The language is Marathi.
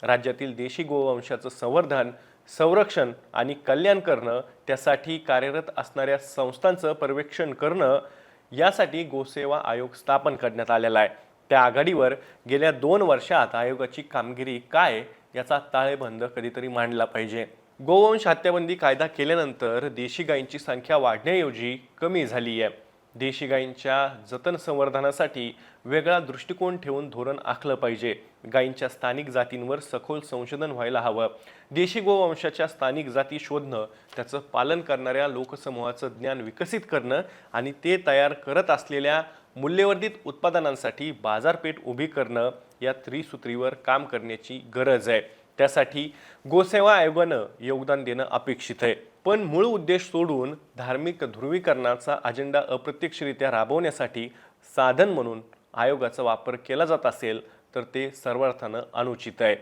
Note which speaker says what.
Speaker 1: राज्यातील देशी गोवंशाचं संवर्धन, संरक्षण आणि कल्याण करणं, त्यासाठी कार्यरत असणाऱ्या संस्थांचं पर्यवेक्षण करणं, यासाठी गोसेवा आयोग स्थापन करण्यात आलेला आहे। त्या आघाडीवर गेल्या 2 वर्षात आयोगाची कामगिरी काय याचा ताळेबंद कधीतरी मांडला पाहिजे। गोवंश हत्याबंदी कायदा केल्यानंतर देशी गायींची संख्या वाढण्याऐवजी कमी झाली आहे। देशी गायींच्या जतन संवर्धनासाठी वेगळा दृष्टिकोन ठेवून धोरण आखलं पाहिजे। गायींच्या स्थानिक जातींवर सखोल संशोधन व्हायला हवं। देशी गोवंशाच्या स्थानिक जाती शोधणं, त्याचं पालन करणाऱ्या लोकसमूहाचं ज्ञान विकसित करणं आणि ते तयार करत असलेल्या मूल्यवर्धित उत्पादनांसाठी बाजारपेठ उभी करणं, या त्रिसूत्रीवर काम करण्याची गरज आहे। त्यासाठी गोसेवा आयोगानं योगदान देणं अपेक्षित आहे। पण मूळ उद्देश सोडून धार्मिक ध्रुवीकरणाचा अजेंडा अप्रत्यक्षरित्या राबवण्यासाठी साधन म्हणून आयोगाचा वापर केला जात असेल तर ते सर्वार्थानं अनुचित आहे।